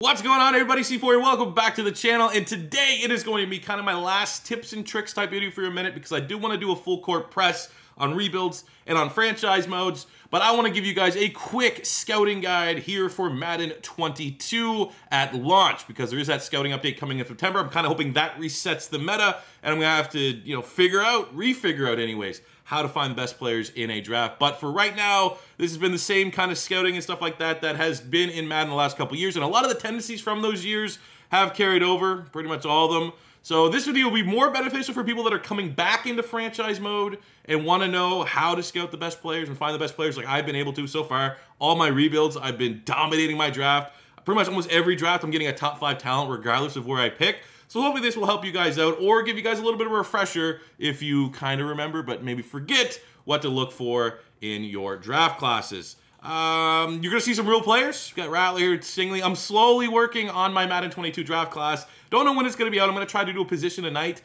What's going on, everybody? C4 here. Welcome back to the channel, and today it is going to be kind of my last tips and tricks type video for a minute because I do want to do a full court press on rebuilds and on franchise modes, but I want to give you guys a quick scouting guide here for Madden 22 at launch because there is that scouting update coming in September. I'm kind of hoping that resets the meta, and I'm gonna have to, refigure out anyways how to find the best players in a draft. But for right now, this has been the same kind of scouting and stuff like that that has been in Madden the last couple years, and a lot of the tendencies from those years have carried over, pretty much all of them. So this video will be more beneficial for people that are coming back into franchise mode and want to know how to scout the best players and find the best players like I've been able to so far. All my rebuilds, I've been dominating my draft. Pretty much almost every draft, I'm getting a top 5 talent regardless of where I pick. So hopefully this will help you guys out or give you guys a little bit of a refresher if you kind of remember but maybe forget what to look for in your draft classes. You're going to see some real players. Got Rattler here, STINGLEY. I'm slowly working on my Madden 22 draft class. Don't know when it's going to be out. I'm going to try to do a position a night.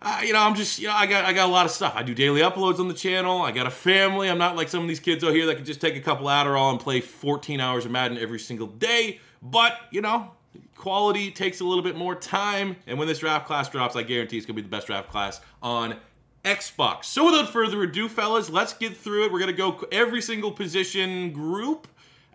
I got a lot of stuff. I do daily uploads on the channel. I got a family. I'm not like some of these kids out here that can just take a couple Adderall and play 14 hours of Madden every single day. But, quality takes a little bit more time. And when this draft class drops, I guarantee it's going to be the best draft class on Xbox. So without further ado, fellas, let's get through it. We're going to go every single position group,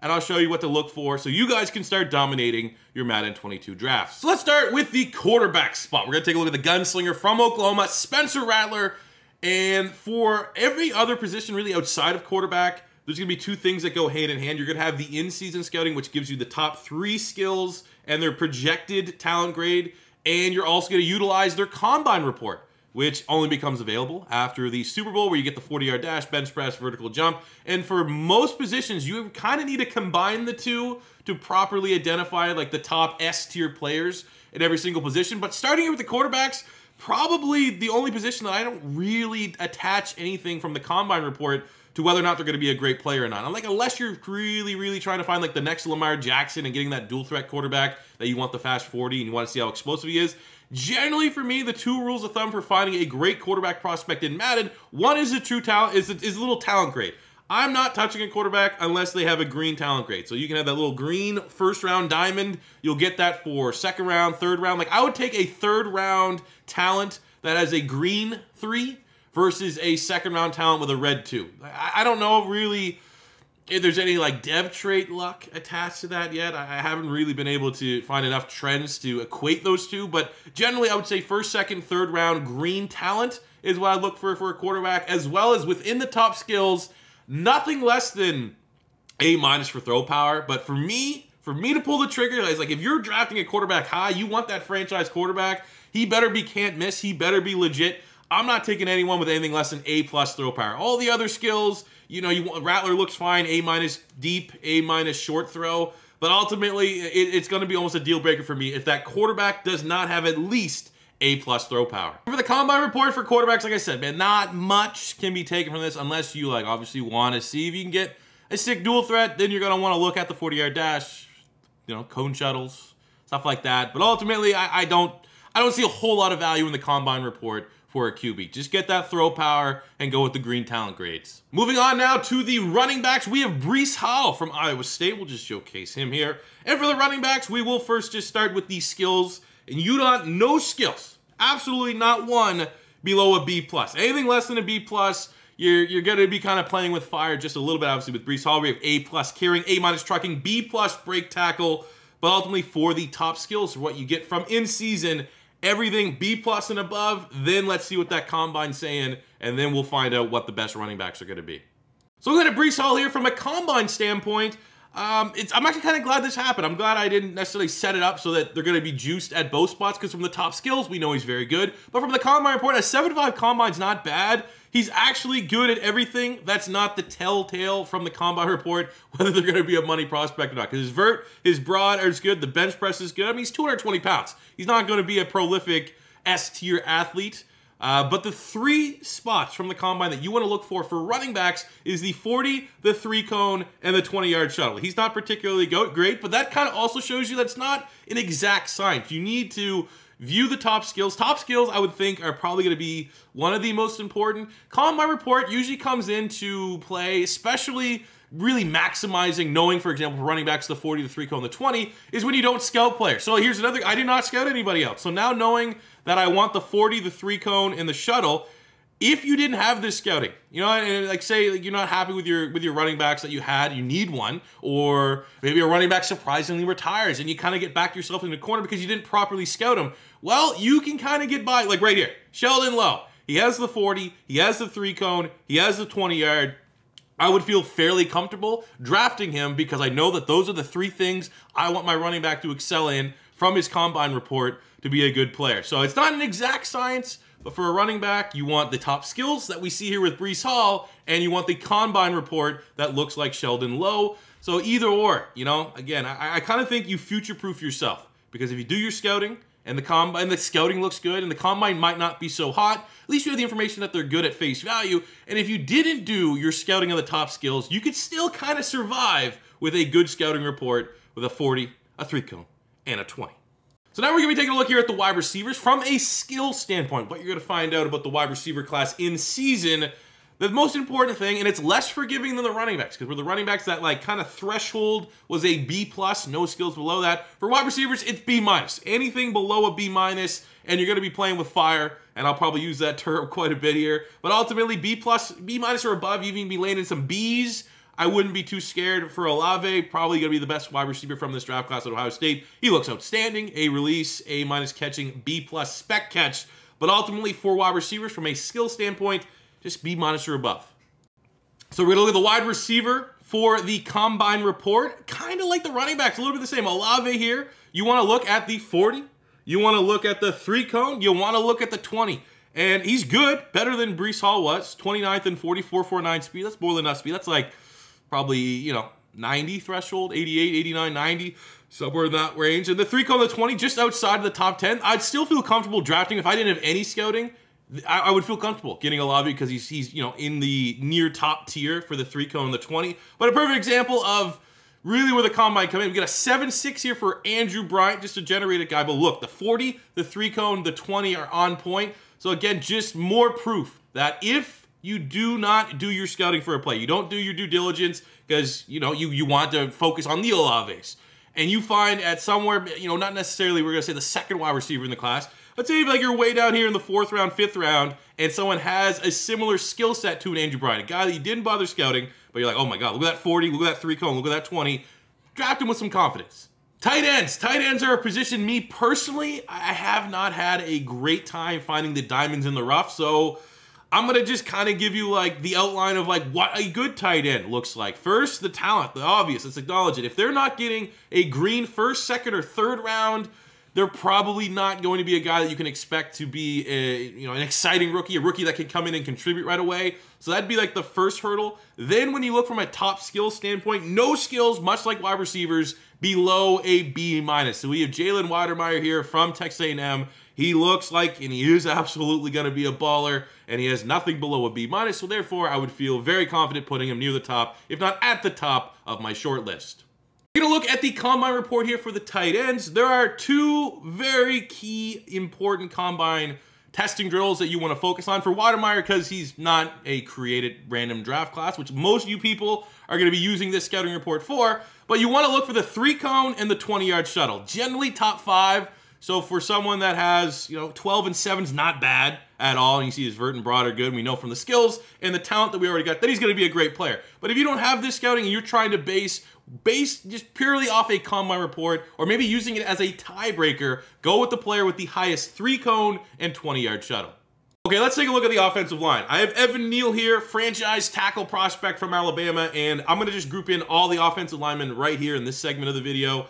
and I'll show you what to look for so you guys can start dominating your Madden 22 drafts. So let's start with the quarterback spot. We're going to take a look at the gunslinger from Oklahoma, Spencer Rattler. And for every other position really outside of quarterback, there's going to be two things that go hand in hand. You're going to have the in-season scouting, which gives you the top 3 skills and their projected talent grade. And you're also going to utilize their combine report, which only becomes available after the Super Bowl, where you get the 40-yard dash, bench press, vertical jump. And for most positions, you kind of need to combine the two to properly identify like the top S-tier players in every single position. But starting here with the quarterbacks, probably the only position that I don't really attach anything from the combine report to whether or not they're going to be a great player or not. I'm like, unless you're really trying to find like the next Lamar Jackson and getting that dual threat quarterback that you want the fast 40 and you want to see how explosive he is. Generally, for me, the 2 rules of thumb for finding a great quarterback prospect in Madden, one is a true talent, is a little talent grade. I'm not touching a quarterback unless they have a green talent grade. So you can have that little green first-round diamond. You'll get that for second round, third round. Like, I would take a third-round talent that has a green 3 versus a second-round talent with a red 2. I don't know really if there's any like dev trait luck attached to that yet. I haven't really been able to find enough trends to equate those two, but generally I would say first, second, third round green talent is what I look for a quarterback, as well as within the top skills, nothing less than A- for throw power. But for me to pull the trigger, it's like if you're drafting a quarterback high, you want that franchise quarterback, he better be can't miss, he better be legit. I'm not taking anyone with anything less than A+ throw power. All the other skills, Rattler looks fine, A- deep, A- short throw, but ultimately it's going to be almost a deal breaker for me if that quarterback does not have at least A+ throw power. For the combine report for quarterbacks, like I said, man, not much can be taken from this unless you obviously want to see if you can get a sick dual threat. Then you're going to want to look at the 40-yard dash, cone shuttles, stuff like that. But ultimately, I don't see a whole lot of value in the combine report for a QB. Just get that throw power and go with the green talent grades. Moving on now to the running backs, we have Breece Hall from Iowa State. We'll just showcase him here. And for the running backs, we will first just start with the skills. And you don't, no skills, absolutely not one below a B+. Anything less than a B+, you're going to be kind of playing with fire just a little bit. Obviously with Breece Hall, we have A+ carrying, A- trucking, B+ break tackle. But ultimately for the top skills, what you get from in-season, everything B+ and above, then let's see what that combine's saying, and then we'll find out what the best running backs are going to be. So looking at Breece Hall here from a combine standpoint, I'm actually kind of glad this happened. I'm glad I didn't necessarily set it up so that they're going to be juiced at both spots, because from the top skills, we know he's very good. But from the combine report, a 7.5 combine's not bad. He's actually good at everything. That's not the telltale from the combine report whether they're going to be a money prospect or not. Because his vert, his broad is good. The bench press is good. I mean, he's 220 pounds. He's not going to be a prolific S-tier athlete. But the 3 spots from the combine that you want to look for running backs is the 40, the 3-cone, and the 20-yard shuttle. He's not particularly great, but that kind of also shows you that's not an exact science. You need to view the top skills. Top skills, I would think, are probably going to be one of the most important. Combine report usually comes into play, especially really maximizing, knowing, for example, for running backs, the 40, the 3 cone, the 20, is when you don't scout players. So here's another, I did not scout anybody else. So now knowing that I want the 40, the 3 cone, and the shuttle, if you didn't have this scouting, you know, and like say like you're not happy with your running backs that you had, you need one, or maybe a running back surprisingly retires and you kind of get back yourself in the corner because you didn't properly scout him. Well, you can kind of get by, like right here, Sheldon Lowe. He has the 40, he has the 3 cone, he has the 20 yard. I would feel fairly comfortable drafting him because I know that those are the 3 things I want my running back to excel in from his combine report to be a good player. So it's not an exact science, but for a running back, you want the top skills that we see here with Breece Hall, and you want the combine report that looks like Sheldon Lowe. So either or, you know, again, I kind of think you future-proof yourself, because if you do your scouting and the combine, the scouting looks good and the combine might not be so hot, at least you have the information that they're good at face value. And if you didn't do your scouting of the top skills, you could still kind of survive with a good scouting report with a 40, a 3 cone, and a 20. So now we're going to be taking a look here at the wide receivers from a skill standpoint. What you're going to find out about the wide receiver class in season, the most important thing, and it's less forgiving than the running backs, because with the running backs, that like kind of threshold was a B+, no skills below that. For wide receivers, it's B-. Anything below a B-, and you're going to be playing with fire, and I'll probably use that term quite a bit here. But ultimately, B+, B- or above, you even be landing some Bs. I wouldn't be too scared for Olave. Probably going to be the best wide receiver from this draft class at Ohio State. He looks outstanding. A release, A- catching, B+ spec catch. But ultimately, for wide receivers, from a skill standpoint, just B- or above. So we're going to look at the wide receiver for the combine report. Kind of like the running backs, a little bit the same. Olave here, you want to look at the 40. You want to look at the 3 cone. You want to look at the 20. And he's good, better than Breece Hall was. 29th and 44.49 speed. That's more than enough speed. That's like probably, you know, 90 threshold, 88, 89, 90, somewhere in that range. And the 3 cone, the 20, just outside of the top 10. I'd still feel comfortable drafting. If I didn't have any scouting, I would feel comfortable getting Olave because he's, you know, in the near top tier for the 3 cone, the 20. But a perfect example of really where the combine come in. We got a 7.6 here for Andrew Bryant, just a generated guy. But look, the 40, the 3 cone, the 20 are on point. So again, just more proof that if you do not do your scouting for a play, you don't do your due diligence because, you know, you want to focus on the Olaves, and you find at somewhere, you know, not necessarily, we're going to say the 2nd wide receiver in the class, let's say like you're way down here in the 4th round, 5th round, and someone has a similar skill set to an Andrew Bryant, a guy that you didn't bother scouting, but you're like, oh my God, look at that 40, look at that 3 cone, look at that 20, draft him with some confidence. Tight ends. Tight ends are a position, me personally, I have not had a great time finding the diamonds in the rough, so I'm going to just kind of give you like the outline of like what a good tight end looks like. First, the talent, the obvious, let's acknowledge it. If they're not getting a green 1st, 2nd, or 3rd round, they're probably not going to be a guy that you can expect to be a, you know, an exciting rookie, a rookie that can come in and contribute right away. So that'd be like the first hurdle. Then when you look from a top skill standpoint, no skills, much like wide receivers, below a B-. So we have Jalen Weidermeyer here from Texas A&M. He looks like, and he is absolutely going to be a baller, and he has nothing below a B-. So therefore, I would feel very confident putting him near the top, if not at the top of my short list. We're going to look at the combine report here for the tight ends. There are 2 very key, important combine testing drills that you want to focus on. For Weidermeyer, because he's not a created random draft class, which most of you people are going to be using this scouting report for, but you want to look for the 3 cone and the 20-yard shuttle. Generally top 5. So for someone that has, you know, 12 and 7 is not bad at all, and you see his vert and broad are good, and we know from the skills and the talent that we already got that he's going to be a great player. But if you don't have this scouting and you're trying to base just purely off a combine report, or maybe using it as a tiebreaker, go with the player with the highest 3 cone and 20-yard shuttle. Okay, let's take a look at the offensive line. I have Evan Neal here, franchise tackle prospect from Alabama, and I'm going to just group in all the offensive linemen right here in this segment of the video.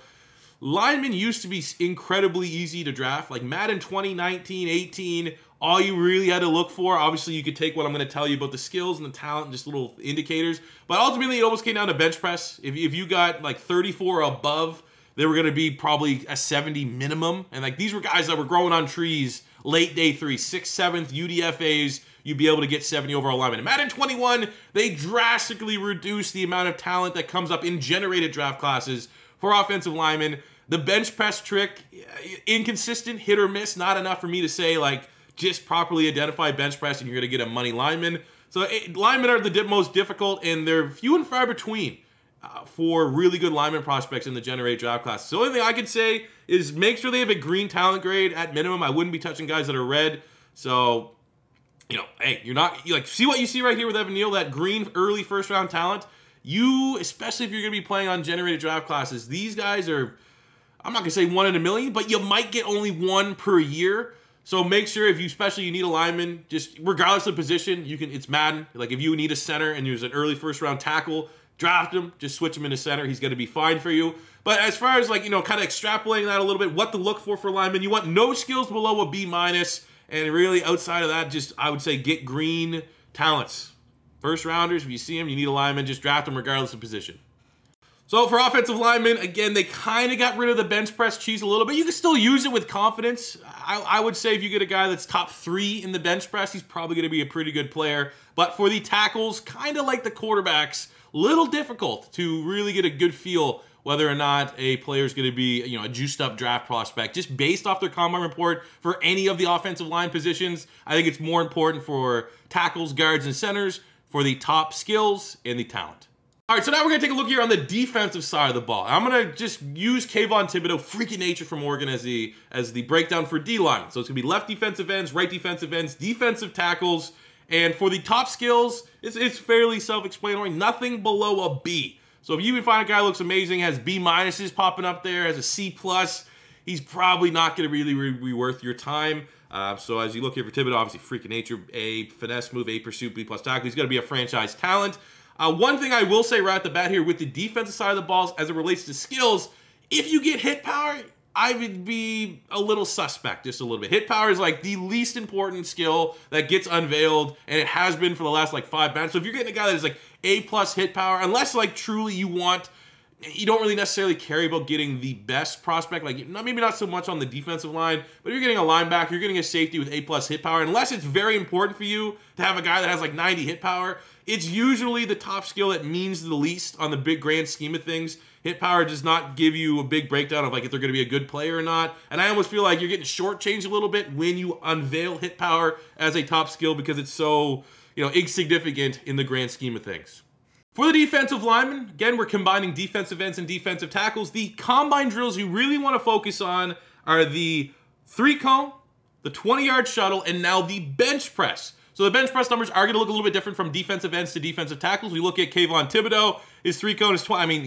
Linemen used to be incredibly easy to draft, like Madden 2019, 18, all you really had to look for, obviously you could take what I'm going to tell you about the skills and the talent and just little indicators, but ultimately it almost came down to bench press. If you got like 34 or above, they were going to be probably a 70 minimum, and like these were guys that were growing on trees late day 3, 6th, 7th, UDFAs, you'd be able to get 70 overall linemen. In Madden 21, they drastically reduced the amount of talent that comes up in generated draft classes for offensive linemen. The bench press trick, inconsistent, hit or miss, not enough for me to say like just properly identify bench press and you're going to get a money lineman. So linemen are the most difficult, and they're few and far between for really good lineman prospects in the generated draft class. So the only thing I could say is make sure they have a green talent grade at minimum. I wouldn't be touching guys that are red. So, you know, hey, see what you see right here with Evan Neal, that green early first round talent. You, especially if you're going to be playing on generated draft classes, these guys are, I'm not going to say 1 in a million, but you might get only 1 per year. So make sure if you, especially you need a lineman, just regardless of position, you can, it's Madden. Like if you need a center and there's an early first round tackle, draft him, just switch him into center. He's going to be fine for you. But as far as like, you know, kind of extrapolating that a little bit, what to look for linemen, you want no skills below a B-. And really outside of that, just, I would say get green talents. First rounders, if you see them, you need a lineman, just draft them regardless of position. So for offensive linemen, again, they kind of got rid of the bench press cheese a little bit. You can still use it with confidence. I would say if you get a guy that's top 3 in the bench press, he's probably going to be a pretty good player. But for the tackles, kind of like the quarterbacks, little difficult to really get a good feel whether or not a player is going to be, you know, a juiced up draft prospect. Just based off their combine report for any of the offensive line positions, I think it's more important for tackles, guards, and centers for the top skills and the talent. All right, so now we're going to take a look here on the defensive side of the ball. I'm going to just use KAYVON THIBODEAUX, freaky nature from Oregon, as the breakdown for D-line. So it's going to be left defensive ends, right defensive ends, defensive tackles, and for the top skills, it's fairly self-explanatory. Nothing below a B. So if you even find a guy who looks amazing, has B- popping up there, has a C+, he's probably not going to really be worth your time. So as you look here for THIBODEAUX, obviously freaking nature, A, finesse move, A pursuit, B+ tackle. He's going to be a franchise talent. One thing I will say right at the bat here with the defensive side of the balls as it relates to skills, if you get hit power, I would be a little suspect, just a little bit. Hit power is like the least important skill that gets unveiled, and it has been for the last like 5 bats. So if you're getting a guy that is like A+ hit power, unless like truly you don't really necessarily care about getting the best prospect, like maybe not so much on the defensive line, but if you're getting a linebacker, you're getting a safety with A+ hit power, unless it's very important for you to have a guy that has like 90 hit power, it's usually the top skill that means the least on the big grand scheme of things. Hit power does not give you a big breakdown of like if they're going to be a good player or not. And I almost feel like you're getting shortchanged a little bit when you unveil hit power as a top skill because it's so, you know, insignificant in the grand scheme of things. For the defensive linemen, again, we're combining defensive ends and defensive tackles. The combine drills you really want to focus on are the 3-cone, the 20-yard shuttle, and now the bench press. So the bench press numbers are going to look a little bit different from defensive ends to defensive tackles. We look at KAYVON THIBODEAUX, his 3-cone is 20. I mean,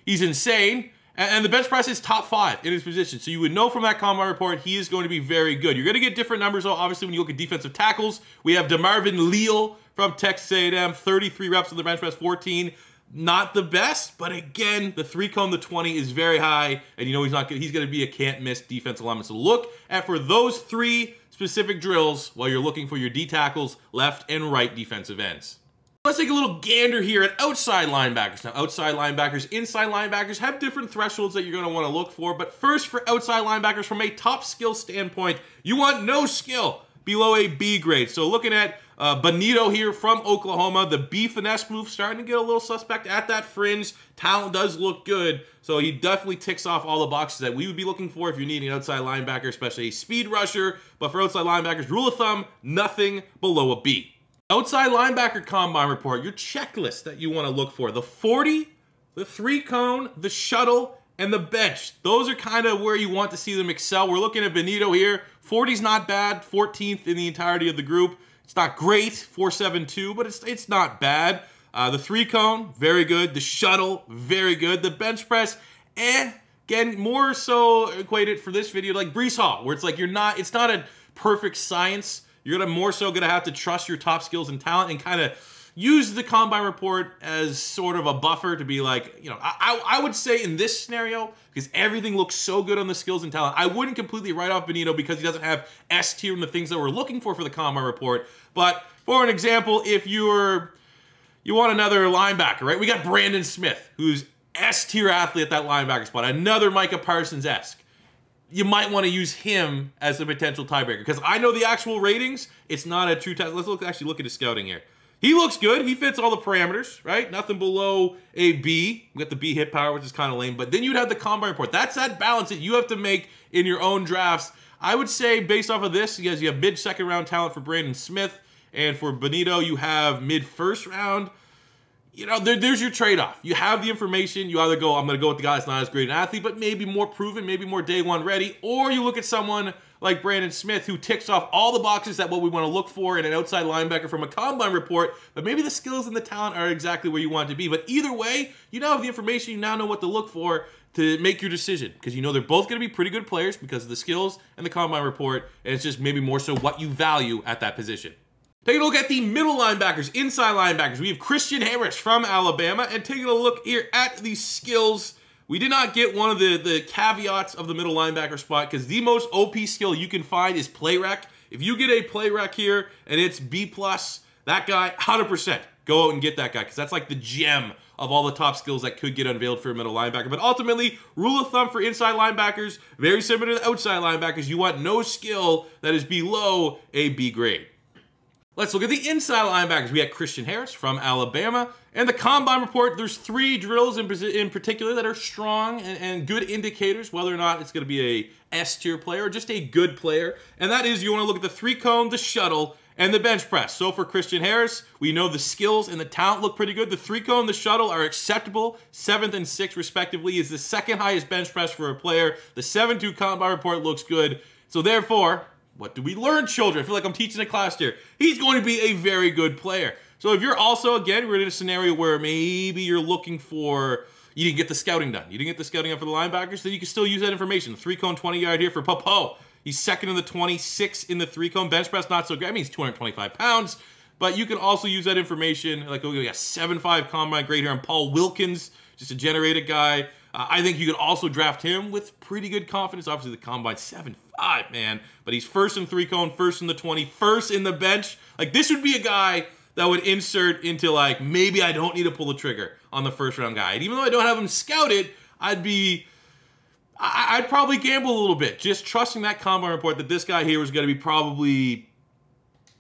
he's insane. And the bench press is top 5 in his position. So you would know from that combine report, he is going to be very good. You're going to get different numbers, though. Obviously, when you look at defensive tackles, we have DeMarvin Leal from Texas A&M, 33 reps on the bench press, 14. Not the best, but again, the 3-cone, the 20 is very high, and you know he's going to be a can't-miss defensive lineman. So look at for those 3 specific drills while you're looking for your D tackles, left and right defensive ends. Let's take a little gander here at outside linebackers. Now, outside linebackers, inside linebackers have different thresholds that you're going to want to look for, but first for outside linebackers, from a top skill standpoint, you want no skill below a B grade. So looking at Bonito here from Oklahoma, the B finesse move starting to get a little suspect at that fringe. Talent does look good, so he definitely ticks off all the boxes that we would be looking for if you're needing an outside linebacker, especially a speed rusher. But for outside linebackers, rule of thumb, nothing below a B. Outside linebacker combine report, your checklist that you want to look for. The 40, the 3-cone, the shuttle, and the bench. Those are kind of where you want to see them excel. We're looking at Bonito here. 40's not bad, 14th in the entirety of the group. It's not great, 4.72, but it's not bad. The 3-cone, very good. The shuttle, very good. The bench press, again, more so equated for this video like Breece Hall, where it's like it's not a perfect science. You're more so gonna have to trust your top skills and talent and kind of use the combine report as sort of a buffer to be like, you know, I would say in this scenario, because everything looks so good on the skills and talent, I wouldn't completely write off Bonito because he doesn't have S tier in the things that we're looking for the combine report. But for an example, if you want another linebacker, right? We got Brandon Smith, who's S tier athlete at that linebacker spot, another Micah Parsons-esque. You might want to use him as a potential tiebreaker because I know the actual ratings. It's not a true test. Let's actually look at his scouting here. He looks good. He fits all the parameters, right? Nothing below a B. We got the B hit power, which is kind of lame. But then you'd have the combine report. That's that balance that you have to make in your own drafts. I would say based off of this, you have mid-second round talent for Brandon Smith. And for Bonito, you have mid-first round. You know, there's your trade-off. You have the information. You either go, I'm going to go with the guy that's not as great an athlete, but maybe more proven, maybe more day one ready. Or you look at someone like Brandon Smith, who ticks off all the boxes that what we want to look for in an outside linebacker from a combine report, but maybe the skills and the talent are exactly where you want it to be. But either way, you now have the information. You now know what to look for to make your decision, because you know they're both going to be pretty good players because of the skills and the combine report, and it's just maybe more so what you value at that position. Taking a look at the middle linebackers, inside linebackers, we have Christian Harris from Alabama, and taking a look here at the skills, we did not get one of the caveats of the middle linebacker spot, because the most OP skill you can find is play rec. If you get a play rec here and it's B+, that guy, 100%, go out and get that guy, because that's like the gem of all the top skills that could get unveiled for a middle linebacker. But ultimately, rule of thumb for inside linebackers, very similar to the outside linebackers, you want no skill that is below a B grade. Let's look at the inside linebackers. We have Christian Harris from Alabama. And the combine report, there's 3 drills in particular that are strong and good indicators whether or not it's going to be a S-tier player or just a good player. And that is, you want to look at the 3-cone, the shuttle, and the bench press. So for Christian Harris, we know the skills and the talent look pretty good. The 3-cone, the shuttle are acceptable. 7th and 6th respectively is the 2nd highest bench press for a player. The 7-2 combine report looks good. So therefore, what do we learn, children? I feel like I'm teaching a class here. He's going to be a very good player. So if you're also, again, we're in a scenario where maybe you're looking for, you didn't get the scouting done. You didn't get the scouting done for the linebackers, then you can still use that information. 3-cone, 20-yard here for Popo. He's 2nd in the 20, 6th in the 3-cone. Bench press, not so great. I mean, he's 225 pounds. But you can also use that information. Like, we got 7.5 combine grade here on Paul Wilkins, just a generated guy. I think you could also draft him with pretty good confidence. Obviously, the combine 7.5, man. But he's 1st in 3-cone, 1st in the 20, 1st in the bench. Like, this would be a guy that would insert into, like, maybe I don't need to pull the trigger on the 1st-round guy. And even though I don't have him scouted, I'd probably gamble a little bit, just trusting that combine report that this guy here was going to be probably,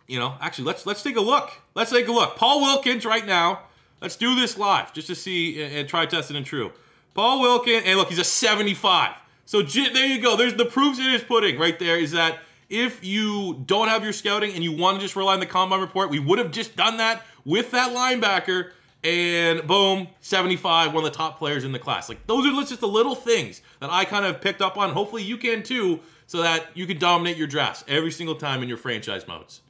you know, actually, let's take a look. Let's take a look. Paul Wilkins right now. Let's do this live just to see and try testing and true. Paul Wilkins, and look, he's a 75. So there you go. There's the proofs in his pudding right there, is that if you don't have your scouting and you want to just rely on the combine report, we would have just done that with that linebacker, and boom, 75, one of the top players in the class. Like, those are just the little things that I kind of picked up on. Hopefully you can too, so that you can dominate your drafts every single time in your franchise modes.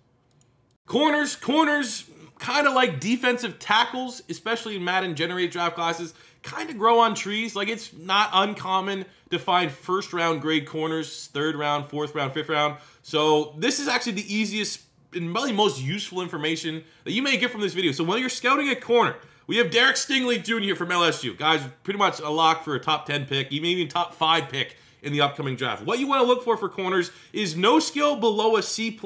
Corners, kind of like defensive tackles, especially in Madden generated draft classes, kind of grow on trees. Like, it's not uncommon to find 1st-round grade corners, 3rd round, 4th round, 5th round. So this is actually the easiest and probably most useful information that you may get from this video. So when you're scouting a corner, we have Derek Stingley Jr. from LSU. Guys, pretty much a lock for a top 10 pick, even top 5 pick in the upcoming draft. What you want to look for corners is no skill below a C+.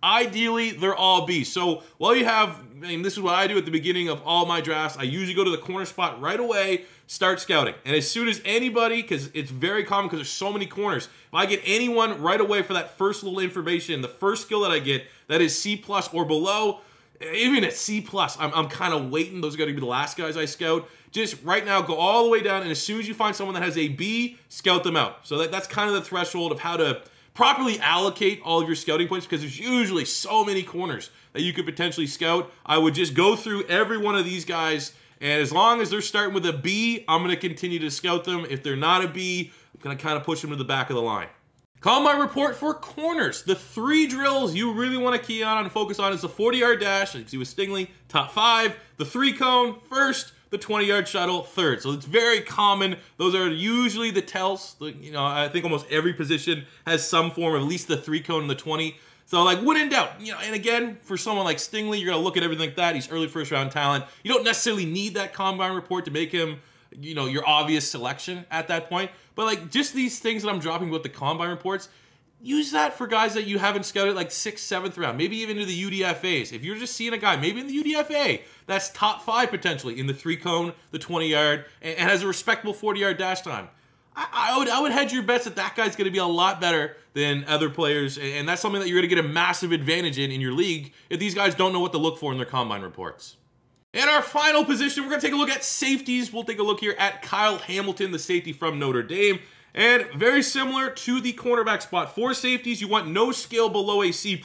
Ideally, they're all B. So while you have, I mean, this is what I do at the beginning of all my drafts. I usually go to the corner spot right away, start scouting. And as soon as anybody, because it's very common because there's so many corners, if I get anyone right away for that first little information, the first skill that I get that is C+ or below, even at C+, I'm kind of waiting. Those are going to be the last guys I scout. Just right now, go all the way down, and as soon as you find someone that has a B, scout them out. So that's kind of the threshold of how to properly allocate all of your scouting points, because there's usually so many corners that you could potentially scout. I would just go through every one of these guys, and as long as they're starting with a B, I'm going to continue to scout them. If they're not a B, I'm going to kind of push them to the back of the line. Combine report for corners. The 3 drills you really want to key on and focus on is the 40-yard dash, as you see with Stingley, top 5, the 3-cone, 1st, the 20-yard shuttle, 3rd. So it's very common. Those are usually the tells. You know, I think almost every position has some form of at least the 3-cone and the 20. So, like, when in doubt, you know, and again, for someone like Stingley, you're going to look at everything like that. He's early 1st-round talent. You don't necessarily need that combine report to make him, you know, your obvious selection at that point. But, like, just these things that I'm dropping with the combine reports, use that for guys that you haven't scouted, like 6th, 7th round, maybe even to the UDFAs. If you're just seeing a guy, maybe in the UDFA, that's top 5 potentially in the 3-cone, the 20-yard, and has a respectable 40-yard dash time. I would hedge your bets that that guy's going to be a lot better than other players, and that's something that you're going to get a massive advantage in your league if these guys don't know what to look for in their combine reports. In our final position, we're going to take a look at safeties. We'll take a look here at Kyle Hamilton, the safety from Notre Dame. And very similar to the cornerback spot. For safeties, you want no skill below a C+,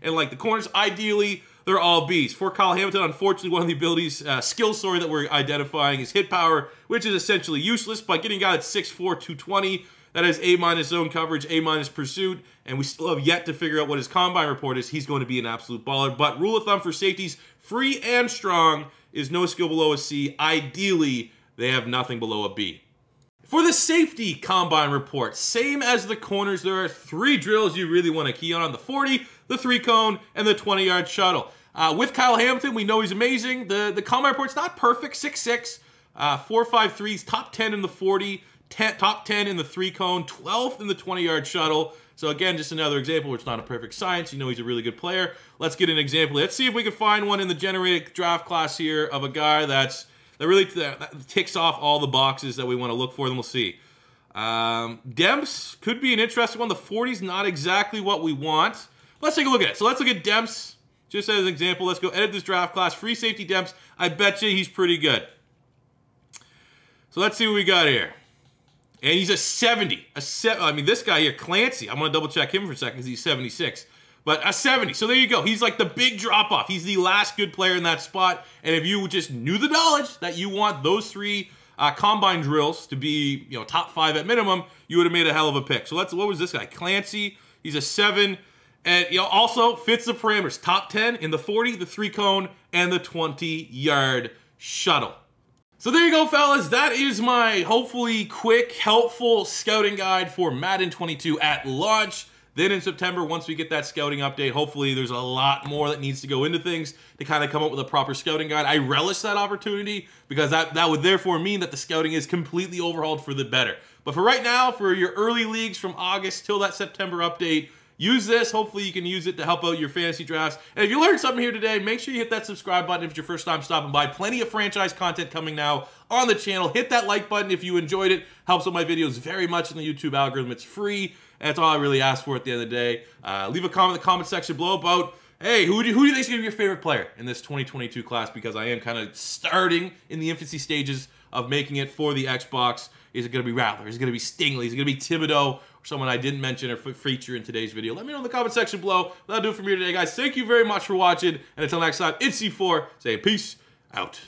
and like the corners, ideally, they're all Bs. For Kyle Hamilton, unfortunately, one of the abilities, skill, that we're identifying is hit power, which is essentially useless, but getting a guy at 6'4", 220, that has A- zone coverage, A- pursuit, and we still have yet to figure out what his combine report is. He's going to be an absolute baller. But rule of thumb for safeties, free and strong, is no skill below a C. Ideally, they have nothing below a B. For the safety combine report, same as the corners, there are 3 drills you really want to key on: the 40, the 3-cone, and the 20-yard shuttle. With Kyle Hamilton, we know he's amazing. The combine report's not perfect, 6'6", 4.53s, top 10 in the 40, top 10 in the 3-cone, 12th in the 20-yard shuttle. So again, just another example where it's not a perfect science. You know he's a really good player. Let's get an example. Let's see if we can find one in the generated draft class here of a guy that really ticks off all the boxes that we want to look for. Then we'll see. Demps could be an interesting one. The 40's not exactly what we want. Let's take a look at it. So let's look at Demps just as an example. Let's go edit this draft class. Free safety Demps. I bet you he's pretty good. So let's see what we got here. And he's a 70. I mean, this guy here, Clancy, I'm going to double check him for a second because he's 76. But a 70. So there you go. He's like the big drop-off. He's the last good player in that spot. And if you just knew the knowledge that you want those 3 combine drills to be, you know, top 5 at minimum, you would have made a hell of a pick. So what was this guy? Clancy. He's a 7. And, you know, also fits the parameters. Top 10 in the 40, the 3-cone, and the 20-yard shuttle. So there you go, fellas. That is my hopefully quick, helpful scouting guide for Madden 22 at launch. Then in September, once we get that scouting update, hopefully there's a lot more that needs to go into things to kind of come up with a proper scouting guide. I relish that opportunity because that would therefore mean that the scouting is completely overhauled for the better. But for right now, for your early leagues from August till that September update, use this. Hopefully you can use it to help out your fantasy drafts. And if you learned something here today, make sure you hit that subscribe button if it's your first time stopping by. Plenty of franchise content coming now on the channel. Hit that like button if you enjoyed it. Helps out my videos very much in the YouTube algorithm. It's free, and that's all I really ask for at the end of the day. Leave a comment in the comment section below about, hey, who do you think is going to be your favorite player in this 2022 class? Because I am kind of starting in the infancy stages of making it for the Xbox. Is it going to be Rattler? Is it going to be Stingley? Is it going to be Thibodeaux? Or someone I didn't mention or feature in today's video? Let me know in the comment section below. That'll do it for me today, guys. Thank you very much for watching. And until next time, it's C4 saying peace out.